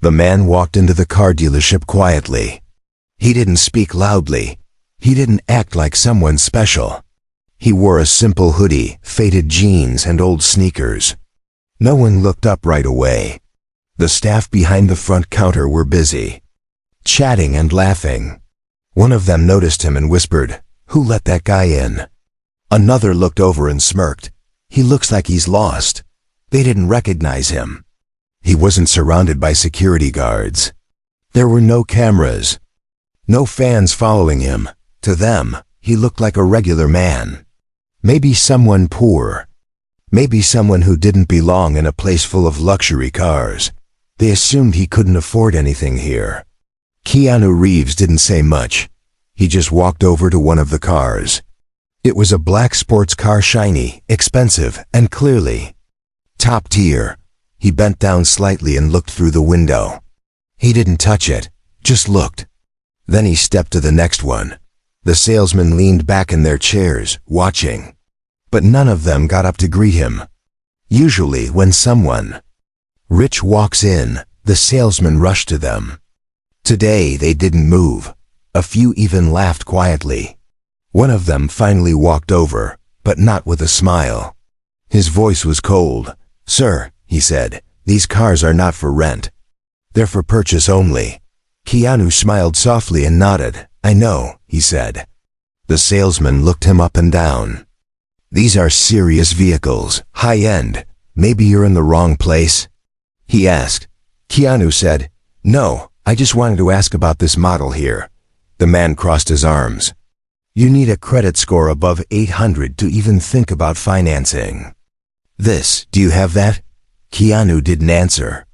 The man walked into the car dealership quietly. He didn't speak loudly. He didn't act like someone special. He wore a simple hoodie, faded jeans, and old sneakers. No one looked up right away. The staff behind the front counter were busy, chatting and laughing. One of them noticed him and whispered, "Who let that guy in?" Another looked over and smirked. "He looks like he's lost." They didn't recognize him. He wasn't surrounded by security guards. There were no cameras, no fans following him. To them, he looked like a regular man. Maybe someone poor. Maybe someone who didn't belong in a place full of luxury cars. They assumed he couldn't afford anything here. Keanu Reeves didn't say much. He just walked over to one of the cars. It was a black sports car, shiny, expensive, and clearly top tier. He bent down slightly and looked through the window. He didn't touch it, just looked. Then he stepped to the next one. The salesmen leaned back in their chairs, watching. But none of them got up to greet him. Usually when someone rich walks in, the salesmen rush to them. Today they didn't move. A few even laughed quietly. One of them finally walked over, but not with a smile. His voice was cold. "Sir," he said, "these cars are not for rent. They're for purchase only." Keanu smiled softly and nodded. "I know," he said. The salesman looked him up and down. "These are serious vehicles, high-end. Maybe you're in the wrong place?" he asked. Keanu said, "No, I just wanted to ask about this model here." The man crossed his arms. "You need a credit score above 800 to even think about financing. This, do you have that?" Keanu didn't answer.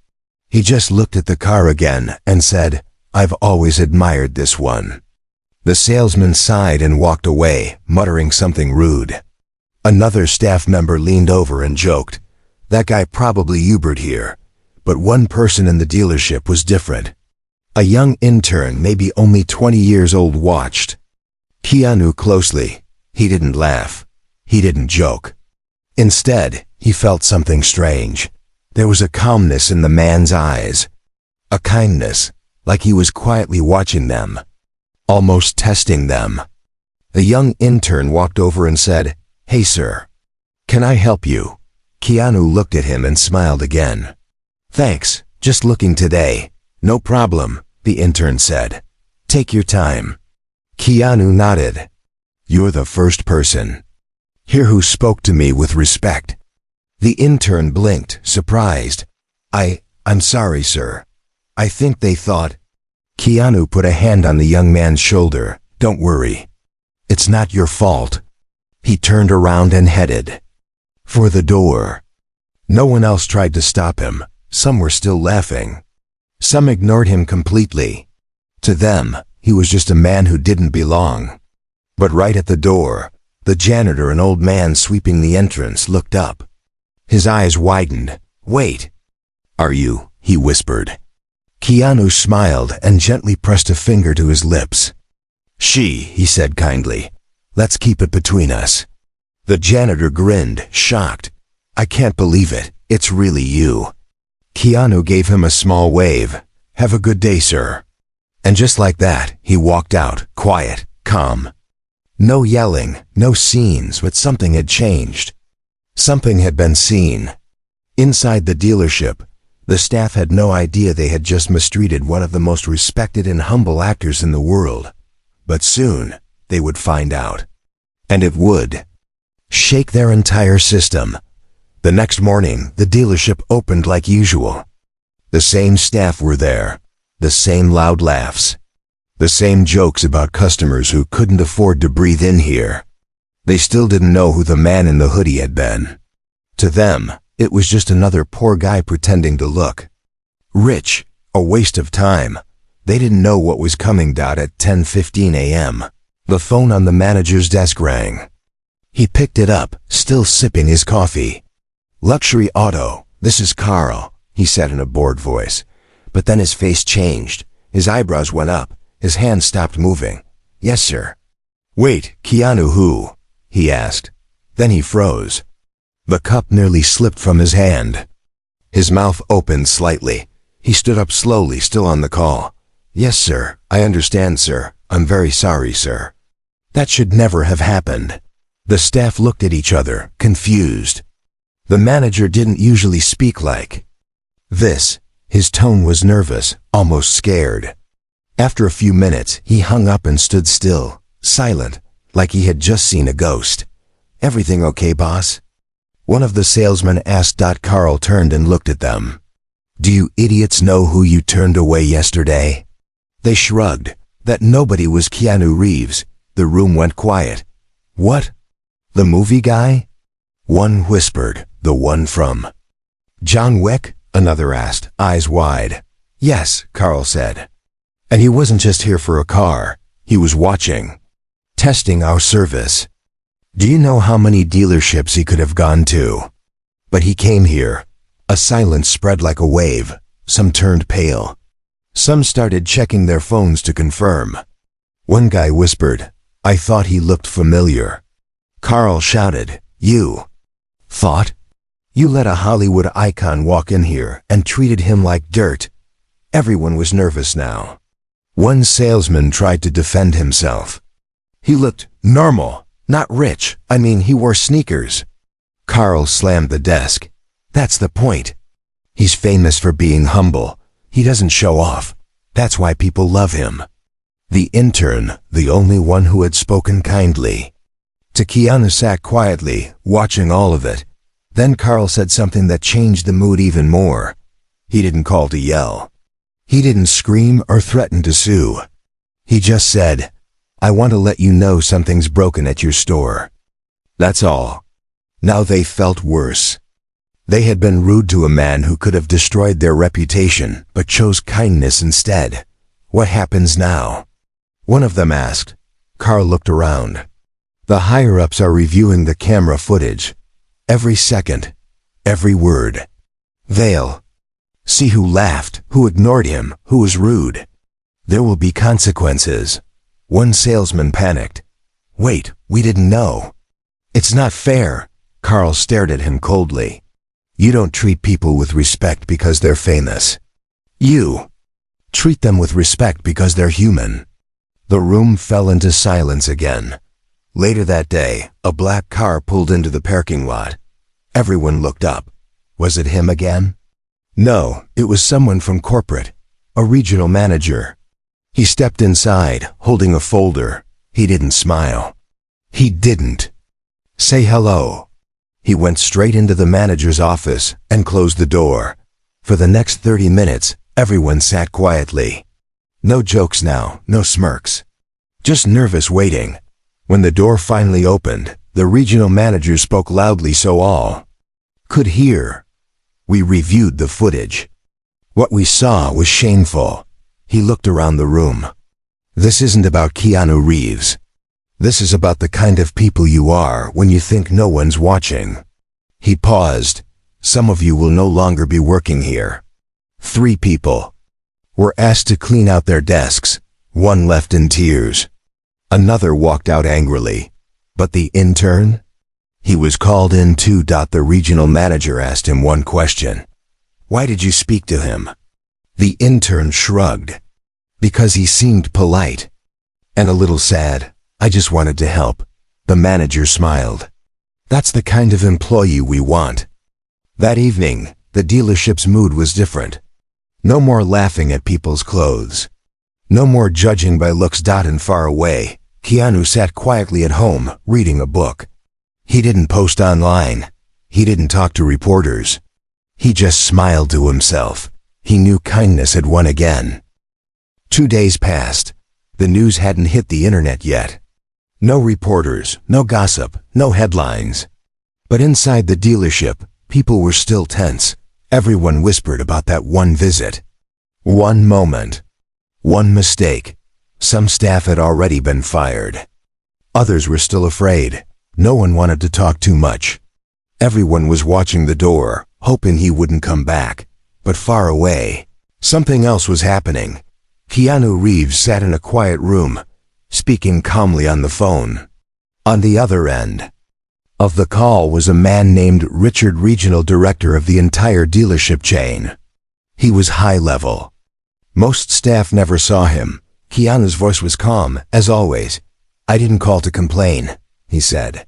He just looked at the car again and said, "I've always admired this one." The salesman sighed and walked away, muttering something rude. Another staff member leaned over and joked, "That guy probably Ubered here." But one person in the dealership was different. A young intern, maybe only 20 years old, watched Keanu closely. He didn't laugh. He didn't joke. Instead, he felt something strange. There was a calmness in the man's eyes. A kindness, like he was quietly watching them, almost testing them. The young intern walked over and said, "Hey sir, can I help you?" Keanu looked at him and smiled again. "Thanks, just looking today." "No problem," the intern said. "Take your time." Keanu nodded. "You're the first person here who spoke to me with respect." The intern blinked, surprised. I'm sorry, sir. I think they thought." Keanu put a hand on the young man's shoulder. "Don't worry. It's not your fault." He turned around and headed for the door. No one else tried to stop him. Some were still laughing. Some ignored him completely. To them, he was just a man who didn't belong. But right at the door, the janitor, an old man sweeping the entrance, looked up. His eyes widened. "Wait. Are you?" he whispered. Keanu smiled and gently pressed a finger to his lips. "She," he said kindly. "Let's keep it between us." The janitor grinned, shocked. "I can't believe it. It's really you." Keanu gave him a small wave. "Have a good day, sir." And just like that, he walked out, quiet, calm. No yelling, no scenes, but something had changed. Something had been seen. Inside the dealership, the staff had no idea they had just mistreated one of the most respected and humble actors in the world. But soon, they would find out. And it would shake their entire system. The next morning, the dealership opened like usual. The same staff were there, the same loud laughs, the same jokes about customers who couldn't afford to breathe in here. They still didn't know who the man in the hoodie had been. To them, it was just another poor guy pretending to look rich, a waste of time. They didn't know what was coming. At 10:15 a.m., the phone on the manager's desk rang. He picked it up, still sipping his coffee. "Luxury Auto, this is Carl," he said in a bored voice. But then his face changed. His eyebrows went up. His hand stopped moving. "Yes, sir." "Wait, Keanu who?" he asked. Then he froze. The cup nearly slipped from his hand. His mouth opened slightly. He stood up slowly, still on the call. "Yes, sir. I understand, sir. I'm very sorry, sir." That should never have happened. The staff looked at each other, confused. The manager didn't usually speak like this. His tone was nervous, almost scared. After a few minutes, he hung up and stood still, silent, like he had just seen a ghost. "Everything okay, boss?" One of the salesmen asked. Carl turned and looked at them. "Do you idiots know who you turned away yesterday?" They shrugged. That nobody was Keanu Reeves. The room went quiet. "What? The movie guy?" One whispered. "The one from John Wick?" another asked, eyes wide. "Yes," Carl said. "And he wasn't just here for a car. He was watching, testing our service. Do you know how many dealerships he could have gone to? But he came here." A silence spread like a wave. Some turned pale. Some started checking their phones to confirm. One guy whispered, "I thought he looked familiar." Carl shouted, "You thought? You let a Hollywood icon walk in here and treated him like dirt." Everyone was nervous now. One salesman tried to defend himself. "He looked normal, not rich. I mean, he wore sneakers." Carl slammed the desk. "That's the point. He's famous for being humble. He doesn't show off. That's why people love him." The intern, the only one who had spoken kindly to Keanu, sat quietly, watching all of it. Then Carl said something that changed the mood even more. He didn't call to yell. He didn't scream or threaten to sue. He just said, "I want to let you know something's broken at your store." That's all. Now they felt worse. They had been rude to a man who could have destroyed their reputation, but chose kindness instead. What happens now? One of them asked. Carl looked around. The higher-ups are reviewing the camera footage. Every second, every word. They'll see who laughed, who ignored him, who was rude. There will be consequences. One salesman panicked. "Wait, we didn't know." "It's not fair." Carl stared at him coldly. "You don't treat people with respect because they're famous. You treat them with respect because they're human." The room fell into silence again. Later that day, a black car pulled into the parking lot. Everyone looked up. Was it him again? No, it was someone from corporate, a regional manager. He stepped inside, holding a folder. He didn't smile. He didn't say hello. He went straight into the manager's office and closed the door. For the next 30 minutes, everyone sat quietly. No jokes now, no smirks. Just nervous waiting. When the door finally opened, the regional manager spoke loudly so all could hear. "We reviewed the footage. What we saw was shameful." He looked around the room. "This isn't about Keanu Reeves. This is about the kind of people you are when you think no one's watching." He paused. "Some of you will no longer be working here." 3 people were asked to clean out their desks. One left in tears. Another walked out angrily. But the intern? He was called in too. The regional manager asked him one question. "Why did you speak to him?" The intern shrugged. "Because he seemed polite and a little sad. I just wanted to help." The manager smiled. "That's the kind of employee we want." That evening, the dealership's mood was different. No more laughing at people's clothes. No more judging by looks. And far away, Keanu sat quietly at home, reading a book. He didn't post online. He didn't talk to reporters. He just smiled to himself. He knew kindness had won again. 2 days passed. The news hadn't hit the internet yet. No reporters, no gossip, no headlines. But inside the dealership, people were still tense. Everyone whispered about that one visit. One moment. One mistake. Some staff had already been fired. Others were still afraid. No one wanted to talk too much. Everyone was watching the door, hoping he wouldn't come back. But far away, something else was happening. Keanu Reeves sat in a quiet room, speaking calmly on the phone. On the other end of the call was a man named Richard, regional director of the entire dealership chain. He was high level. Most staff never saw him. Keanu's voice was calm, as always. "I didn't call to complain," he said.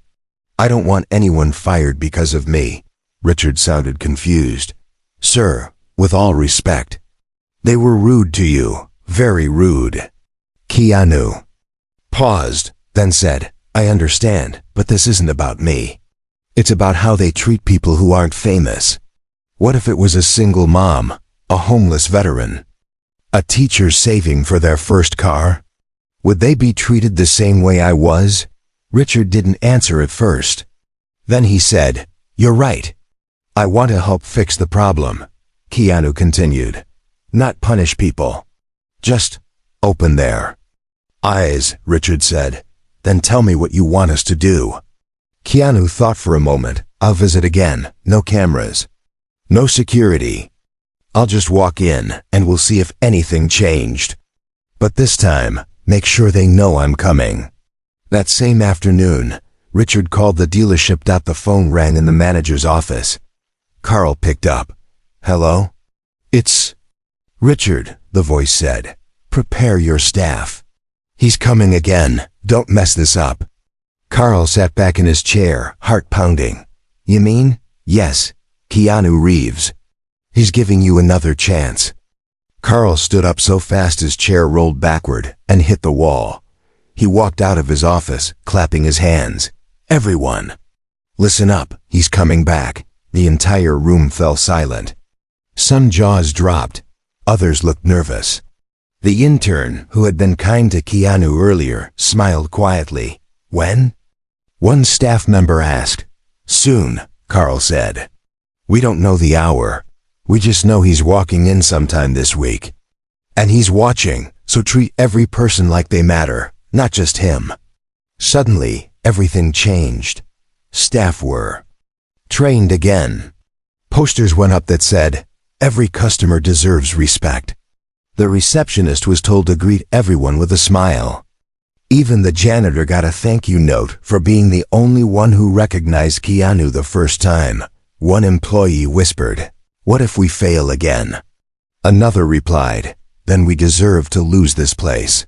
"I don't want anyone fired because of me." Richard sounded confused. "Sir, with all respect. They were rude to you, very rude." Keanu paused, then said, "I understand, but this isn't about me. It's about how they treat people who aren't famous. What if it was a single mom, a homeless veteran, a teacher saving for their first car? Would they be treated the same way I was?" Richard didn't answer at first. Then he said, "You're right. I want to help fix the problem," Keanu continued. "Not punish people. Just open their eyes," Richard said. "Then tell me what you want us to do." Keanu thought for a moment. "I'll visit again. No cameras. No security. I'll just walk in and we'll see if anything changed. But this time, make sure they know I'm coming." That same afternoon, Richard called the dealership. The phone rang in the manager's office. Carl picked up. "Hello? It's Richard," the voice said. "Prepare your staff. He's coming again. Don't mess this up." Carl sat back in his chair, heart pounding. "You mean?" "Yes, Keanu Reeves. He's giving you another chance." Carl stood up so fast his chair rolled backward and hit the wall. He walked out of his office, clapping his hands. "Everyone, listen up, he's coming back." The entire room fell silent. Some jaws dropped. Others looked nervous. The intern, who had been kind to Keanu earlier, smiled quietly. "When?" one staff member asked. "Soon," Carl said. "We don't know the hour. We just know he's walking in sometime this week. And he's watching, so treat every person like they matter, not just him." Suddenly, everything changed. Staff were trained again. Posters went up that said, "Every customer deserves respect." The receptionist was told to greet everyone with a smile. Even the janitor got a thank you note for being the only one who recognized Keanu the first time. One employee whispered, "What if we fail again?" Another replied, "Then we deserve to lose this place."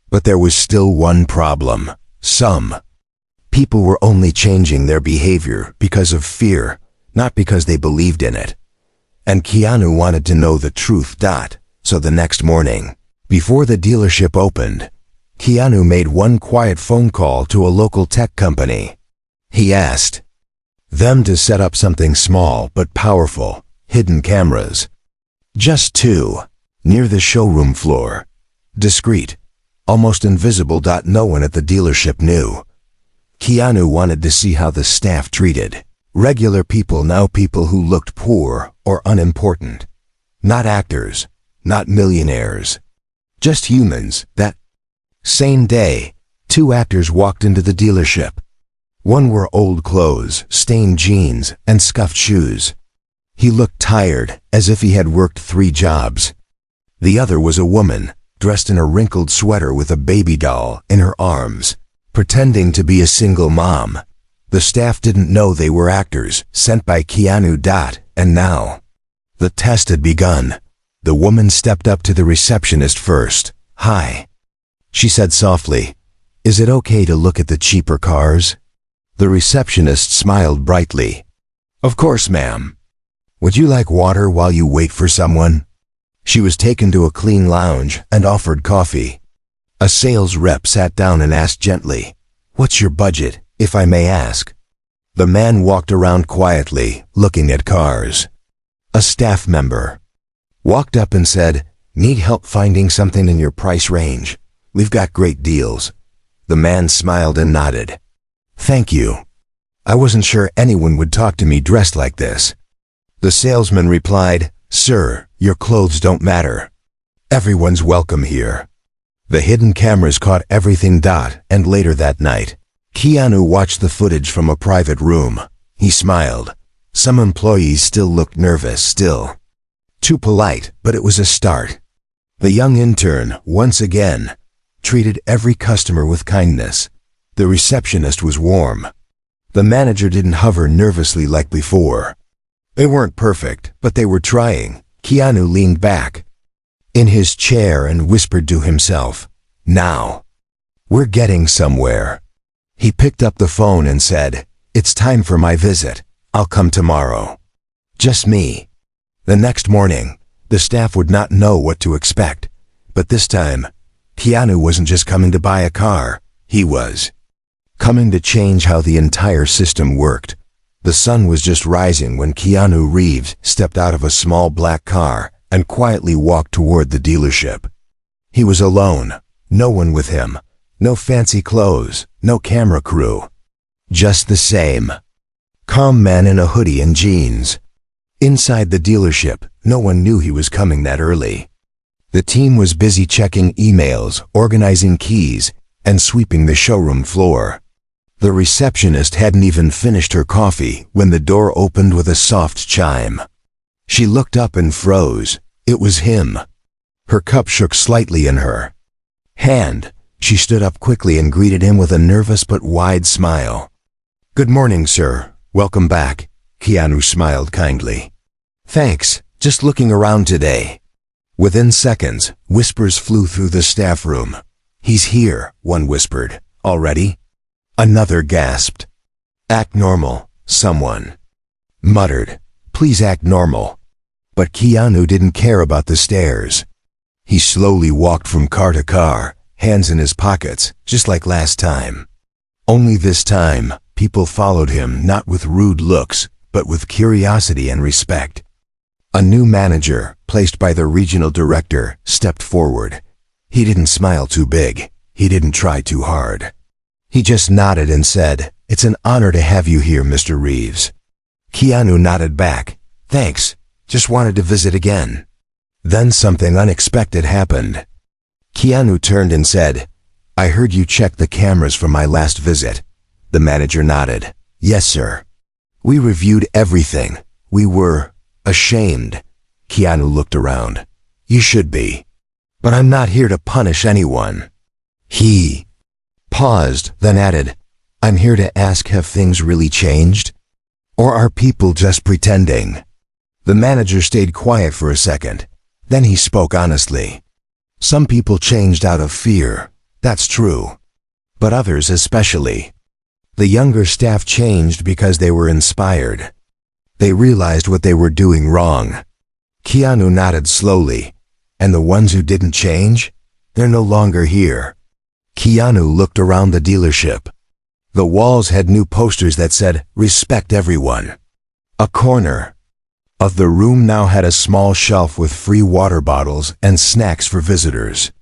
But there was still one problem. Some people were only changing their behavior because of fear, not because they believed in it. And Keanu wanted to know the truth. So the next morning, before the dealership opened, Keanu made one quiet phone call to a local tech company. He asked them to set up something small but powerful, hidden cameras. Just 2, near the showroom floor. Discreet, almost invisible. No one at the dealership knew. Keanu wanted to see how the staff treated regular people, now people who looked poor or unimportant. Not actors, not millionaires, just humans. That same day, 2 actors walked into the dealership. One wore old clothes, stained jeans, and scuffed shoes. He looked tired, as if he had worked 3 jobs. The other was a woman, dressed in a wrinkled sweater with a baby doll in her arms, pretending to be a single mom. The staff didn't know they were actors, sent by Keanu. And now, the test had begun. The woman stepped up to the receptionist first. "Hi," she said softly. "Is it okay to look at the cheaper cars?" The receptionist smiled brightly. "Of course, ma'am. Would you like water while you wait for someone?" She was taken to a clean lounge and offered coffee. A sales rep sat down and asked gently, "What's your budget, if I may ask?" The man walked around quietly, looking at cars. A staff member walked up and said, "Need help finding something in your price range? We've got great deals." The man smiled and nodded. "Thank you. I wasn't sure anyone would talk to me dressed like this." The salesman replied, "Sir, your clothes don't matter. Everyone's welcome here." The hidden cameras caught everything. And later that night, Keanu watched the footage from a private room. He smiled. Some employees still looked nervous, still too polite, but it was a start. The young intern, once again, treated every customer with kindness. The receptionist was warm. The manager didn't hover nervously like before. They weren't perfect, but they were trying, Keanu leaned back in his chair and whispered to himself, "Now, we're getting somewhere." He picked up the phone and said, "It's time for my visit. I'll come tomorrow." Just me. The next morning, the staff would not know what to expect, but this time, Keanu wasn't just coming to buy a car, he was coming to change how the entire system worked. The sun was just rising when Keanu Reeves stepped out of a small black car and quietly walked toward the dealership. He was alone, no one with him, no fancy clothes, no camera crew. Just the same calm man in a hoodie and jeans. Inside the dealership, no one knew he was coming that early. The team was busy checking emails, organizing keys, and sweeping the showroom floor. The receptionist hadn't even finished her coffee when the door opened with a soft chime. She looked up and froze. It was him. Her cup shook slightly in her hand. She stood up quickly and greeted him with a nervous but wide smile. "Good morning, sir. Welcome back." Keanu smiled kindly. "Thanks. Just looking around today." Within seconds, whispers flew through the staff room. "He's here," one whispered. "Already?" Another gasped. "Act normal," someone muttered. "Please act normal." But Keanu didn't care about the stares. He slowly walked from car to car, hands in his pockets, just like last time. Only this time, people followed him not with rude looks, but with curiosity and respect. A new manager, placed by the regional director, stepped forward. He didn't smile too big. He didn't try too hard. He just nodded and said, "It's an honor to have you here, Mr. Reeves." Keanu nodded back. "Thanks. Just wanted to visit again." Then something unexpected happened. Keanu turned and said, "I heard you checked the cameras from my last visit." The manager nodded. "Yes, sir. We reviewed everything. We were ashamed." Keanu looked around. "You should be. But I'm not here to punish anyone." He paused, then added, "I'm here to ask, have things really changed? Or are people just pretending?" The manager stayed quiet for a second. Then he spoke honestly. "Some people changed out of fear. That's true. But others especially. The younger staff changed because they were inspired. They realized what they were doing wrong." Keanu nodded slowly. "And the ones who didn't change? They're no longer here." Keanu looked around the dealership. The walls had new posters that said, "Respect everyone." A corner of the room now had a small shelf with free water bottles and snacks for visitors.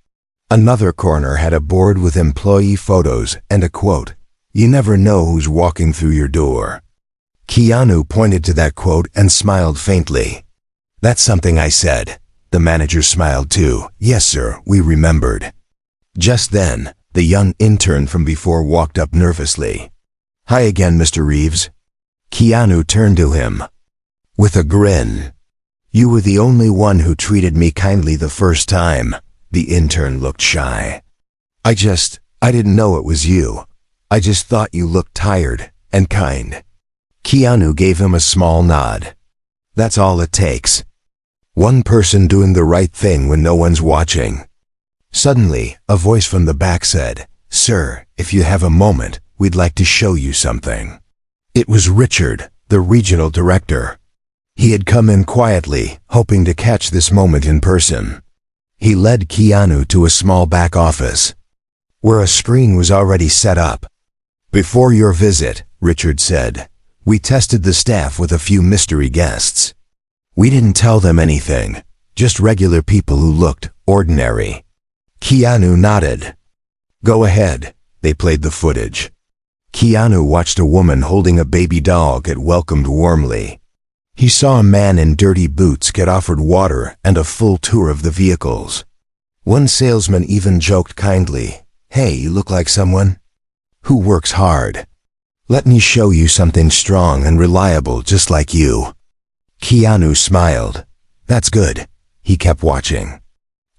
Another corner had a board with employee photos and a quote, "You never know who's walking through your door." Keanu pointed to that quote and smiled faintly. "That's something I said." The manager smiled too. "Yes, sir, we remembered." Just then, the young intern from before walked up nervously. "Hi again, Mr. Reeves." Keanu turned to him with a grin. "You were the only one who treated me kindly the first time." The intern looked shy. I didn't know it was you. I just thought you looked tired and kind." Keanu gave him a small nod. "That's all it takes. One person doing the right thing when no one's watching." Suddenly, a voice from the back said, "Sir, if you have a moment, we'd like to show you something." It was Richard, the regional director. He had come in quietly, hoping to catch this moment in person. He led Keanu to a small back office, where a screen was already set up. "Before your visit," Richard said, "we tested the staff with a few mystery guests. We didn't tell them anything, just regular people who looked ordinary." Keanu nodded. "Go ahead." They played the footage. Keanu watched a woman holding a baby doll get welcomed warmly. He saw a man in dirty boots get offered water and a full tour of the vehicles. One salesman even joked kindly, "Hey, you look like someone who works hard. Let me show you something strong and reliable just like you." Keanu smiled. "That's good." He kept watching.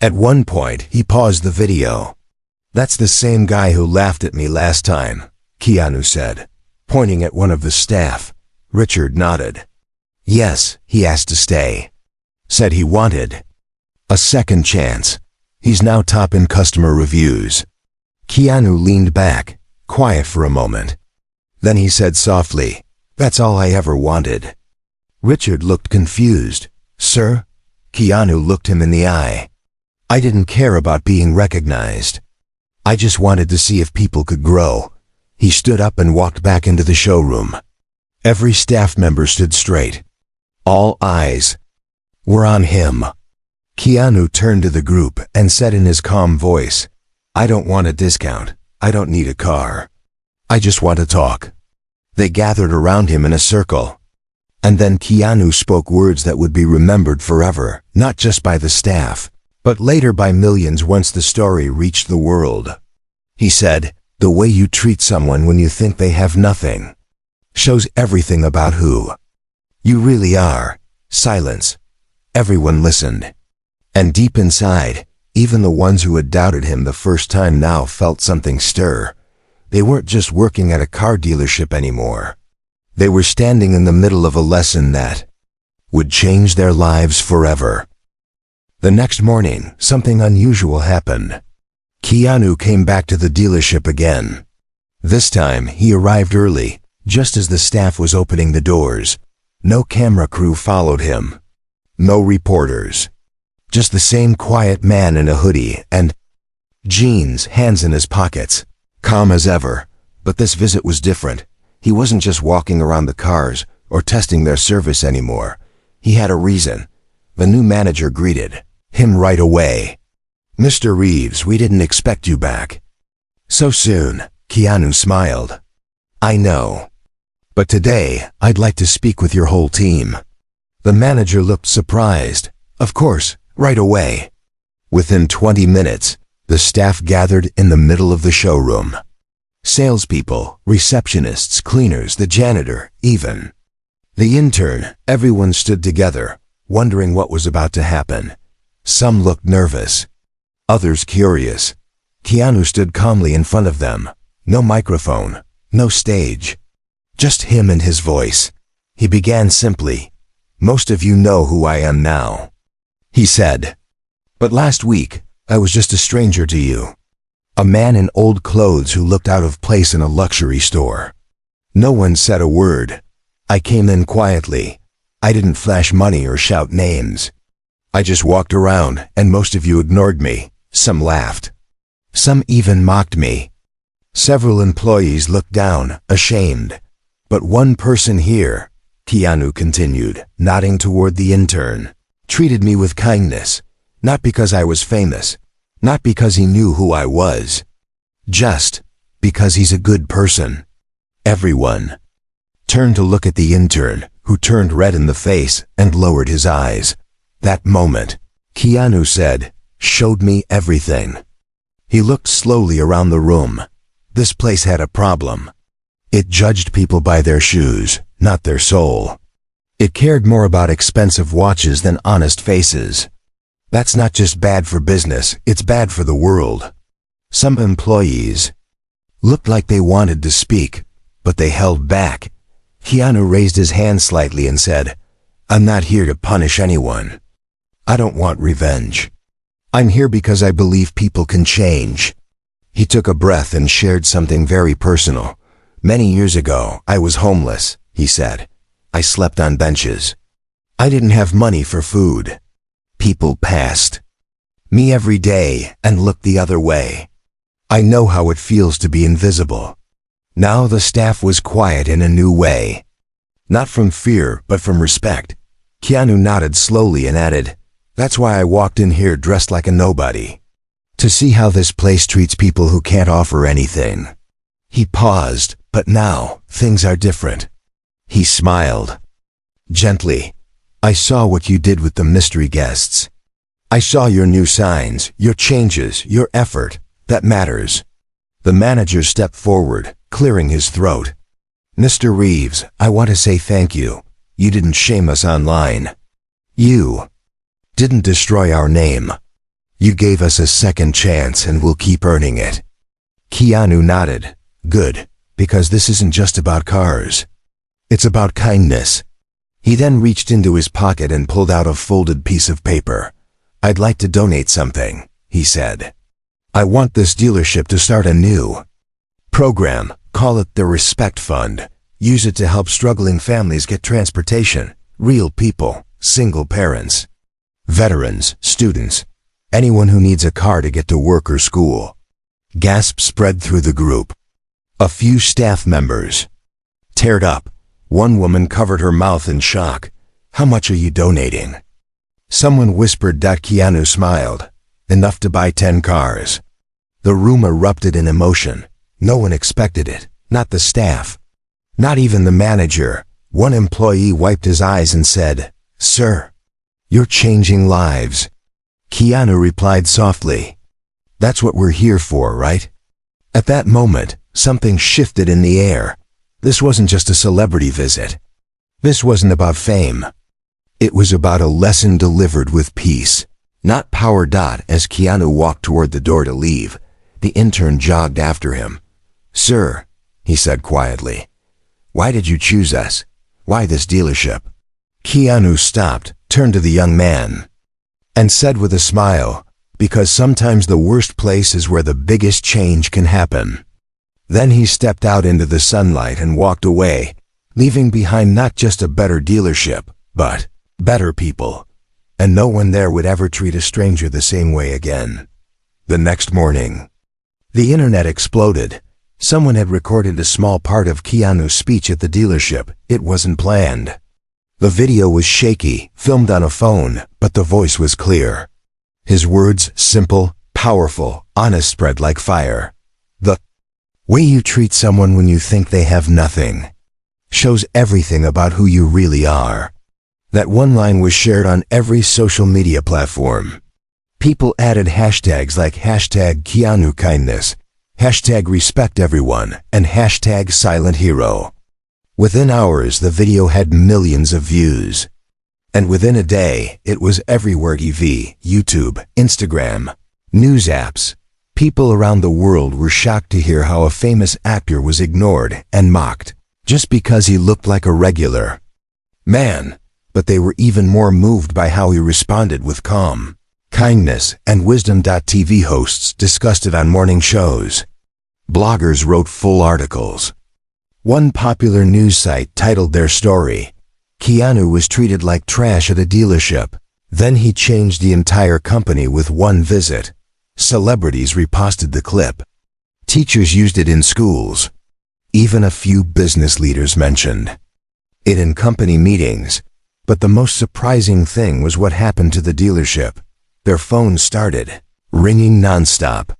At one point, he paused the video. "That's the same guy who laughed at me last time," Keanu said, pointing at one of the staff. Richard nodded. "Yes, he asked to stay." said he wanted a second chance. He's now top in customer reviews. Keanu leaned back, quiet for a moment. Then he said softly, "That's all I ever wanted." Richard looked confused. "Sir?" Keanu looked him in the eye. "I didn't care about being recognized. I just wanted to see if people could grow." He stood up and walked back into the showroom. Every staff member stood straight. All eyes were on him. Keanu turned to the group and said in his calm voice, "I don't want a discount. I don't need a car. I just want to talk." They gathered around him in a circle. And then Keanu spoke words that would be remembered forever, not just by the staff, but later by millions once the story reached the world. He said, "The way you treat someone when you think they have nothing shows everything about who you really are." Silence. Everyone listened. And deep inside, even the ones who had doubted him the first time now felt something stir. They weren't just working at a car dealership anymore. They were standing in the middle of a lesson that would change their lives forever. The next morning, something unusual happened. Keanu came back to the dealership again. This time, he arrived early, just as the staff was opening the doors. No camera crew followed him. No reporters. Just the same quiet man in a hoodie and jeans, hands in his pockets, calm as ever. But this visit was different. He wasn't just walking around the cars or testing their service anymore. He had a reason. The new manager greeted him right away. "Mr. Reeves, we didn't expect you back so soon." Keanu smiled. "I know. But today, I'd like to speak with your whole team." The manager looked surprised. "Of course, right away." Within 20 minutes, the staff gathered in the middle of the showroom. Salespeople, receptionists, cleaners, the janitor, even the intern. Everyone stood together, wondering what was about to happen. Some looked nervous, others curious. Keanu stood calmly in front of them. No microphone, no stage. Just him and his voice. He began simply, "Most of you know who I am now," he said. "But last week, I was just a stranger to you. A man in old clothes who looked out of place in a luxury store." No one said a word. "I came in quietly. I didn't flash money or shout names. I just walked around, and most of you ignored me. Some laughed. Some even mocked me. Several employees looked down, ashamed. But one person here," Keanu continued, nodding toward the intern, "treated me with kindness. Not because I was famous. Not because he knew who I was. Just because he's a good person." Everyone turned to look at the intern, who turned red in the face and lowered his eyes. That moment, Keanu said, showed me everything. He looked slowly around the room. This place had a problem. It judged people by their shoes, not their soul. It cared more about expensive watches than honest faces. That's not just bad for business, it's bad for the world. Some employees looked like they wanted to speak, but they held back. Keanu raised his hand slightly and said, "I'm not here to punish anyone. I don't want revenge. I'm here because I believe people can change." He took a breath and shared something very personal. "Many years ago, I was homeless," he said. "I slept on benches. I didn't have money for food. People passed me every day and looked the other way. I know how it feels to be invisible." Now the staff was quiet in a new way. Not from fear, but from respect. Keanu nodded slowly and added, "That's why I walked in here dressed like a nobody. To see how this place treats people who can't offer anything." He paused, but now, things are different. He smiled. Gently, "I saw what you did with the mystery guests. I saw your new signs, your changes, your effort. That matters." The manager stepped forward, clearing his throat. "Mr. Reeves, I want to say thank you. You didn't shame us online. You didn't destroy our name. You gave us a second chance and we'll keep earning it." Keanu nodded. "Good, because this isn't just about cars. It's about kindness." He then reached into his pocket and pulled out a folded piece of paper. "I'd like to donate something," he said. "I want this dealership to start a new program. Call it the Respect Fund. Use it to help struggling families get transportation. Real people, single parents, veterans, students, anyone who needs a car to get to work or school." Gasps spread through the group. A few staff members teared up. One woman covered her mouth in shock. "How much are you donating?" Someone whispered. Keanu smiled. "Enough to buy 10 cars. The room erupted in emotion. No one expected it. Not the staff. Not even the manager. One employee wiped his eyes and said, "Sir, you're changing lives." Keanu replied softly, "That's what we're here for, right?" At that moment, something shifted in the air. This wasn't just a celebrity visit. This wasn't about fame. It was about a lesson delivered with peace, not power. As Keanu walked toward the door to leave, the intern jogged after him. "Sir," he said quietly, "why did you choose us? Why this dealership?" Keanu stopped, turned to the young man, and said with a smile, "Because sometimes the worst place is where the biggest change can happen." Then he stepped out into the sunlight and walked away, leaving behind not just a better dealership, but better people. And no one there would ever treat a stranger the same way again. The next morning, the internet exploded. Someone had recorded a small part of Keanu's speech at the dealership. It wasn't planned. The video was shaky, filmed on a phone, but the voice was clear. His words, simple, powerful, honest, spread like fire. "The way you treat someone when you think they have nothing shows everything about who you really are." That one line was shared on every social media platform. People added hashtags like #KeanuKindness, #RespectEveryone, and #SilentHero. Within hours, the video had millions of views. And within a day, it was everywhere: TV, YouTube, Instagram, news apps. People around the world were shocked to hear how a famous actor was ignored and mocked just because he looked like a regular man. But they were even more moved by how he responded with calm kindness and wisdom. TV hosts discussed it on morning shows. Bloggers wrote full articles. One popular news site titled their story, "Keanu was treated like trash at a dealership. Then he changed the entire company with one visit." Celebrities reposted the clip. Teachers used it in schools. Even a few business leaders mentioned it in company meetings. But the most surprising thing was what happened to the dealership. Their phones started ringing nonstop.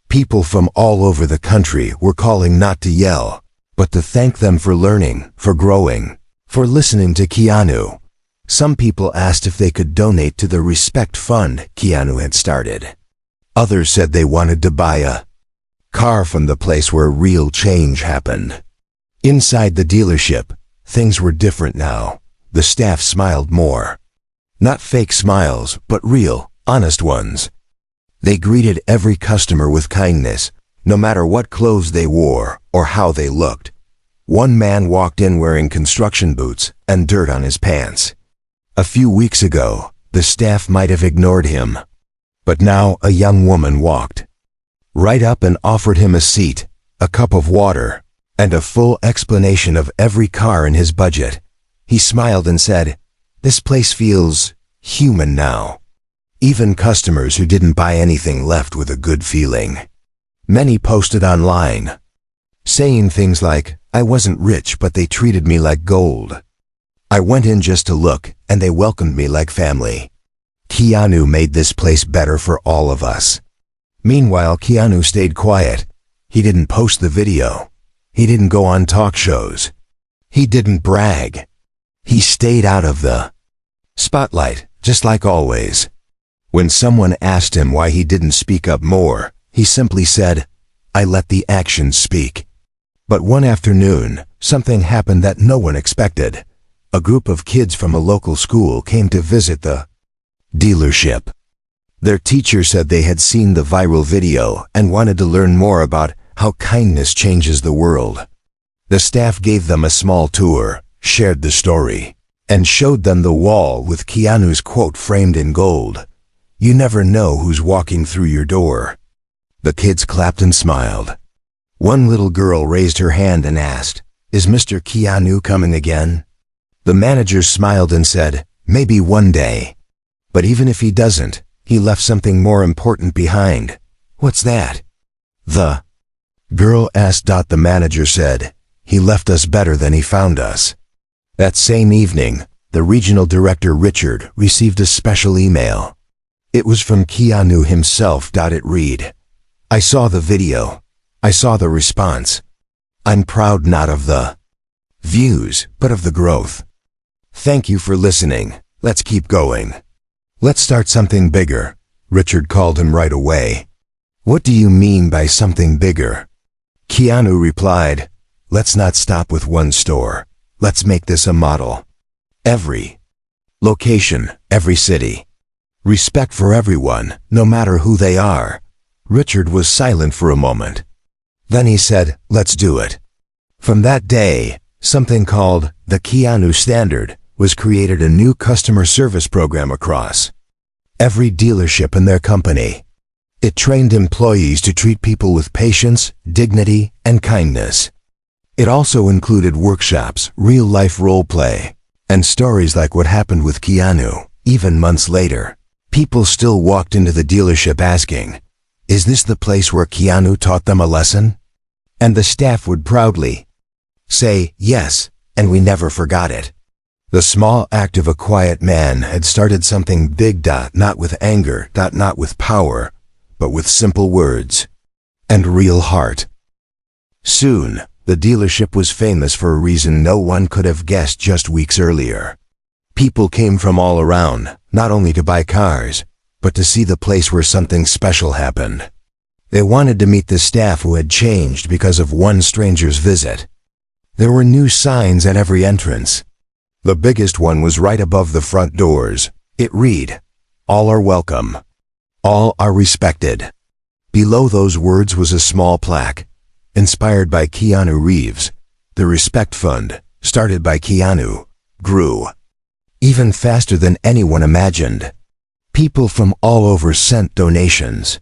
People from all over the country were calling not to yell, but to thank them for learning, for growing, for listening to Keanu. Some people asked if they could donate to the Respect Fund Keanu had started. Others said they wanted to buy a car from the place where real change happened. Inside the dealership, things were different now. The staff smiled more. Not fake smiles, but real, honest ones. They greeted every customer with kindness, no matter what clothes they wore or how they looked. One man walked in wearing construction boots and dirt on his pants. A few weeks ago, the staff might have ignored him. But now a young woman walked right up and offered him a seat, a cup of water, and a full explanation of every car in his budget. He smiled and said, "This place feels human now." Even customers who didn't buy anything left with a good feeling. Many posted online, saying things like, "I wasn't rich, but they treated me like gold. I went in just to look, and they welcomed me like family." Keanu made this place better for all of us. Meanwhile, Keanu stayed quiet. He didn't post the video. He didn't go on talk shows. He didn't brag. He stayed out of the spotlight, just like always. When someone asked him why he didn't speak up more, he simply said, "I let the actions speak." But one afternoon, something happened that no one expected. A group of kids from a local school came to visit the dealership. Their teacher said they had seen the viral video and wanted to learn more about how kindness changes the world. The staff gave them a small tour, shared the story, and showed them the wall with Keanu's quote framed in gold. "You never know who's walking through your door." The kids clapped and smiled. One little girl raised her hand and asked, "Is Mr. Keanu coming again?" The manager smiled and said, "Maybe one day. But even if he doesn't, he left something more important behind." "What's that?" The girl asked. The manager said, "He left us better than he found us." That same evening, the regional director Richard received a special email. It was from Keanu himself. It read, "I saw the video. I saw the response. I'm proud not of the views, but of the growth. Thank you for listening. Let's keep going. Let's start something bigger." Richard called him right away. "What do you mean by something bigger?" Keanu replied, "Let's not stop with one store. Let's make this a model. Every location, every city. Respect for everyone, no matter who they are." Richard was silent for a moment. Then he said, "Let's do it." From that day, something called the Keanu Standard was created, a new customer service program across every dealership in their company. It trained employees to treat people with patience, dignity, and kindness. It also included workshops, real-life role-play, and stories like what happened with Keanu. Even months later, people still walked into the dealership asking, "Is this the place where Keanu taught them a lesson?" And the staff would proudly say, "Yes, and we never forgot it." The small act of a quiet man had started something big. Not with anger, not with power, but with simple words and real heart. Soon, the dealership was famous for a reason no one could have guessed just weeks earlier. People came from all around, not only to buy cars, but to see the place where something special happened. They wanted to meet the staff who had changed because of one stranger's visit. There were new signs at every entrance. The biggest one was right above the front doors. It read, "All are welcome. All are respected." Below those words was a small plaque, inspired by Keanu Reeves. The Respect Fund, started by Keanu, grew even faster than anyone imagined. People from all over sent donations.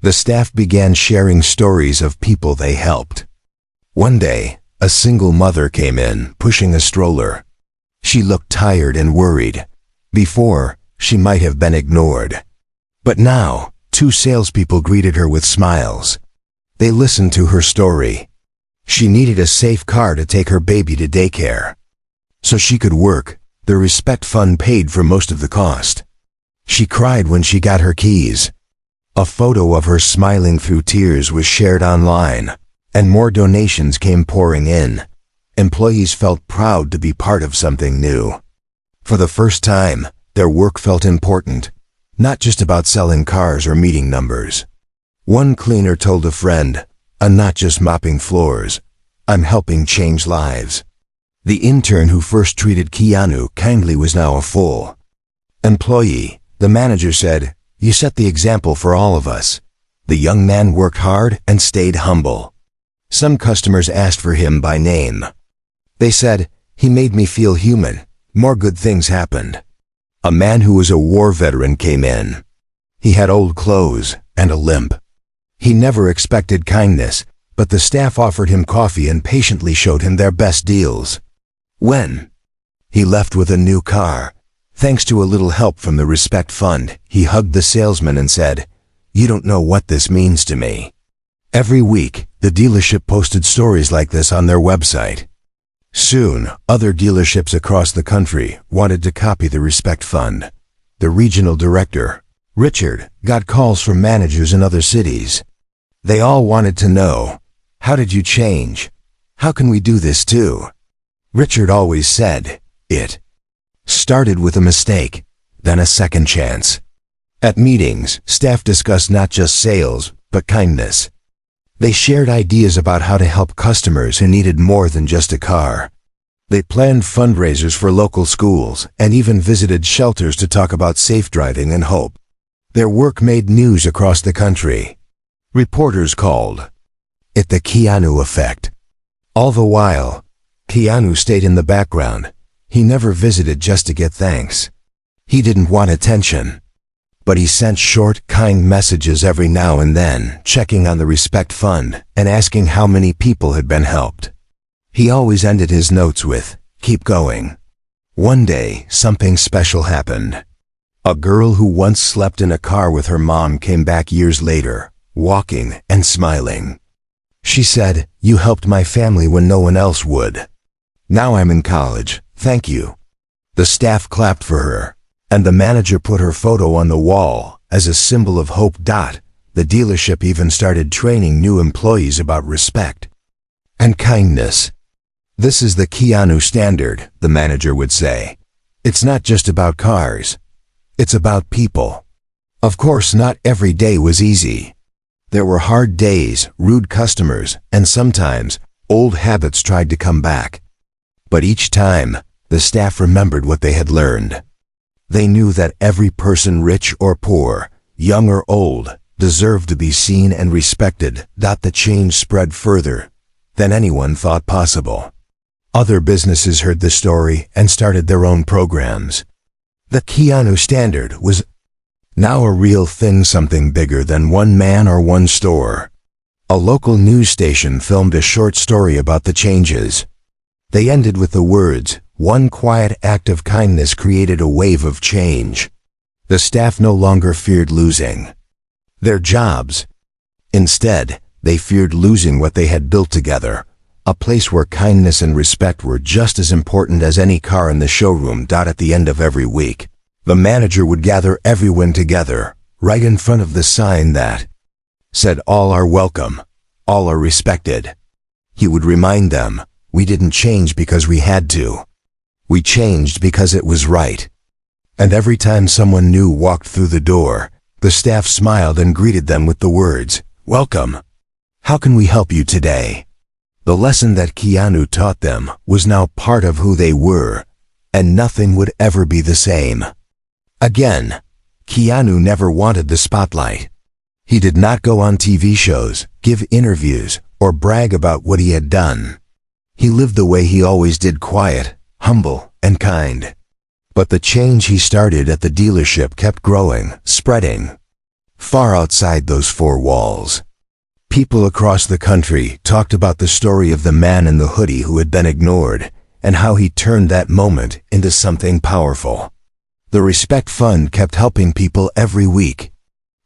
The staff began sharing stories of people they helped. One day, a single mother came in, pushing a stroller. She looked tired and worried. Before, she might have been ignored. But now, two salespeople greeted her with smiles. They listened to her story. She needed a safe car to take her baby to daycare. So she could work. The Respect Fund paid for most of the cost. She cried when she got her keys. A photo of her smiling through tears was shared online, and more donations came pouring in. Employees felt proud to be part of something new. For the first time, their work felt important, not just about selling cars or meeting numbers. One cleaner told a friend, "I'm not just mopping floors, I'm helping change lives." The intern who first treated Keanu kindly was now a full employee. The manager said, "You set the example for all of us." The young man worked hard and stayed humble. Some customers asked for him by name. They said, "He made me feel human." More good things happened. A man who was a war veteran came in. He had old clothes and a limp. He never expected kindness, but the staff offered him coffee and patiently showed him their best deals. When he left with a new car, thanks to a little help from the Respect Fund, he hugged the salesman and said, "You don't know what this means to me." Every week, the dealership posted stories like this on their website. Soon, other dealerships across the country wanted to copy the Respect Fund. The regional director, Richard, got calls from managers in other cities. They all wanted to know, "How did you change? How can we do this too?" Richard always said, "It started with a mistake, then a second chance." At meetings, staff discussed not just sales, but kindness. They shared ideas about how to help customers who needed more than just a car. They planned fundraisers for local schools and even visited shelters to talk about safe driving and hope. Their work made news across the country. Reporters called it the Keanu effect. All the while, Keanu stayed in the background. He never visited just to get thanks. He didn't want attention. But he sent short, kind messages every now and then, checking on the respect fund and asking how many people had been helped. He always ended his notes with, "Keep going." One day, something special happened. A girl who once slept in a car with her mom came back years later, walking and smiling. She said, "You helped my family when no one else would. Now I'm in college, thank you." The staff clapped for her, and the manager put her photo on the wall as a symbol of hope. The dealership even started training new employees about respect and kindness. "This is the Keanu standard," the manager would say. "It's not just about cars. It's about people." Of course, not every day was easy. There were hard days, rude customers, and sometimes old habits tried to come back. But each time, the staff remembered what they had learned. They knew that every person, rich or poor, young or old, deserved to be seen and respected. The change spread further than anyone thought possible. Other businesses heard the story and started their own programs. The Keanu standard was now a real thing, something bigger than one man or one store. A local news station filmed a short story about the changes. They ended with the words, "One quiet act of kindness created a wave of change." The staff no longer feared losing their jobs. Instead, they feared losing what they had built together, a place where kindness and respect were just as important as any car in the showroom. At the end of every week, the manager would gather everyone together, right in front of the sign that said, "All are welcome, all are respected." He would remind them, "We didn't change because we had to. We changed because it was right." And every time someone new walked through the door, the staff smiled and greeted them with the words, "Welcome. How can we help you today?" The lesson that Keanu taught them was now part of who they were, and nothing would ever be the same again. Keanu never wanted the spotlight. He did not go on TV shows, give interviews, or brag about what he had done. He lived the way he always did, quiet, humble, and kind. But the change he started at the dealership kept growing, spreading far outside those four walls. People across the country talked about the story of the man in the hoodie who had been ignored, and how he turned that moment into something powerful. The Respect Fund kept helping people every week.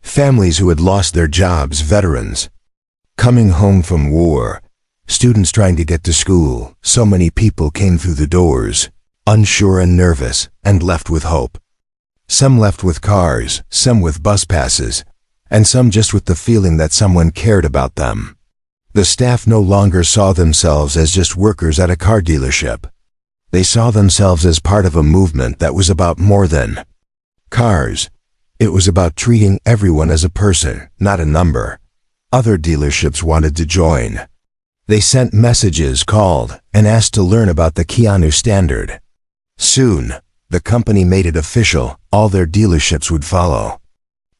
Families who had lost their jobs, veterans coming home from war, students trying to get to school. So many people came through the doors, unsure and nervous, and left with hope. Some left with cars, some with bus passes, and some just with the feeling that someone cared about them. The staff no longer saw themselves as just workers at a car dealership. They saw themselves as part of a movement that was about more than cars. It was about treating everyone as a person, not a number. Other dealerships wanted to join. They sent messages, called, and asked to learn about the Keanu standard. Soon, the company made it official. All their dealerships would follow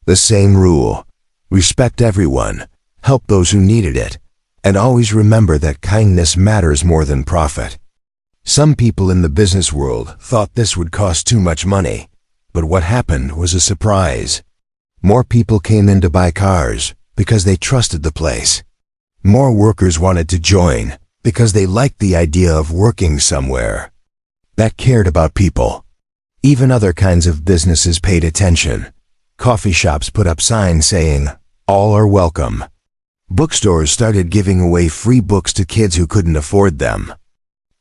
the same rule: respect everyone, help those who needed it, and always remember that kindness matters more than profit. Some people in the business world thought this would cost too much money, but what happened was a surprise. More people came in to buy cars because they trusted the place. More workers wanted to join because they liked the idea of working somewhere that cared about people. Even other kinds of businesses paid attention. Coffee shops put up signs saying, "All are welcome." Bookstores started giving away free books to kids who couldn't afford them.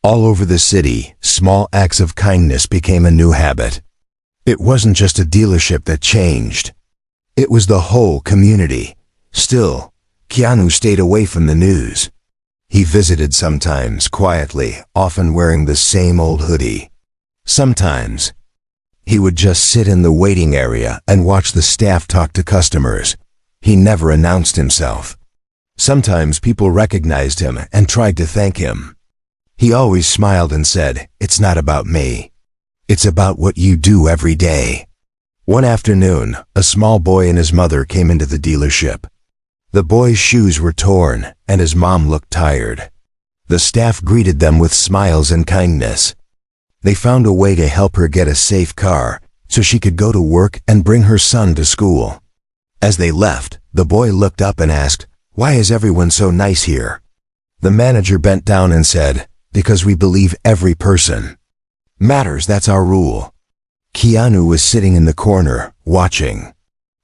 All over the city, small acts of kindness became a new habit. It wasn't just a dealership that changed. It was the whole community. Still, Keanu stayed away from the news. He visited sometimes, quietly, often wearing the same old hoodie. Sometimes, he would just sit in the waiting area and watch the staff talk to customers. He never announced himself. Sometimes people recognized him and tried to thank him. He always smiled and said, "It's not about me. It's about what you do every day." One afternoon, a small boy and his mother came into the dealership. The boy's shoes were torn, and his mom looked tired. The staff greeted them with smiles and kindness. They found a way to help her get a safe car so she could go to work and bring her son to school. As they left, the boy looked up and asked, "Why is everyone so nice here?" The manager bent down and said, "Because we believe every person matters, that's our rule." Keanu was sitting in the corner, watching.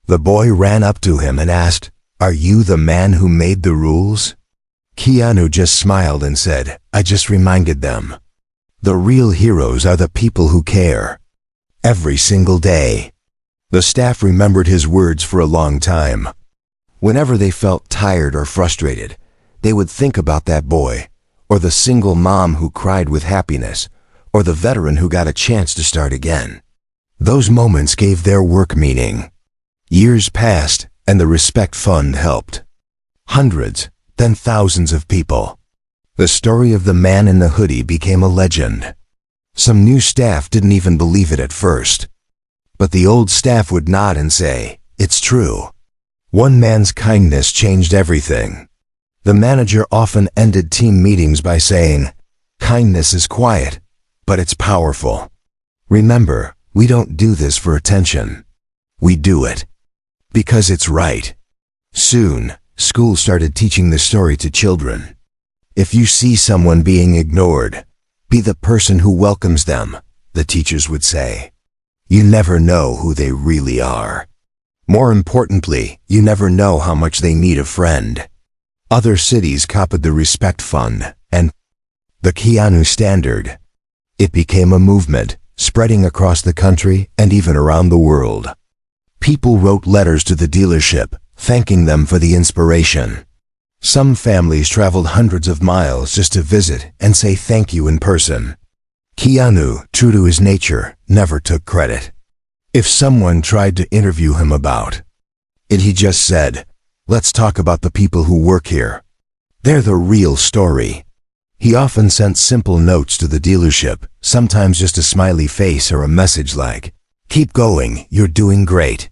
The boy ran up to him and asked, "Are you the man who made the rules?" Keanu just smiled and said, "I just reminded them. The real heroes are the people who care. Every single day." The staff remembered his words for a long time. Whenever they felt tired or frustrated, they would think about that boy, or the single mom who cried with happiness, or the veteran who got a chance to start again. Those moments gave their work meaning. Years passed, and the Respect Fund helped hundreds, then thousands of people. The story of the man in the hoodie became a legend. Some new staff didn't even believe it at first. But the old staff would nod and say, "It's true." One man's kindness changed everything. The manager often ended team meetings by saying, "Kindness is quiet, but it's powerful. Remember, we don't do this for attention. We do it because it's right." Soon, school started teaching the story to children. If you see someone being ignored, be the person who welcomes them, the teachers would say. You never know who they really are. More importantly, you never know how much they need a friend. Other cities copied the Respect Fund and the Keanu Standard. It became a movement, spreading across the country and even around the world. People wrote letters to the dealership, thanking them for the inspiration. Some families traveled hundreds of miles just to visit and say thank you in person. Keanu, true to his nature, never took credit. If someone tried to interview him about it, he just said, "Let's talk about the people who work here. They're the real story." He often sent simple notes to the dealership, sometimes just a smiley face or a message like, "Keep going, you're doing great."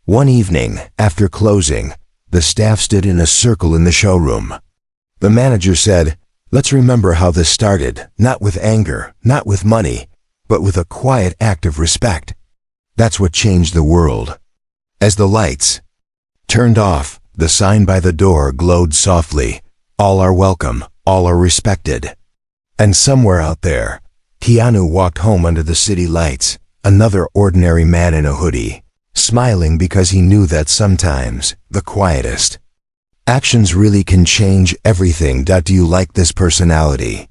One evening, after closing, the staff stood in a circle in the showroom. The manager said, "Let's remember how this started, not with anger, not with money, but with a quiet act of respect. That's what changed the world." As the lights turned off, the sign by the door glowed softly, "All are welcome, all are respected." And somewhere out there, Keanu walked home under the city lights, another ordinary man in a hoodie, smiling because he knew that sometimes the quietest actions really can change everything. Do you like this personality?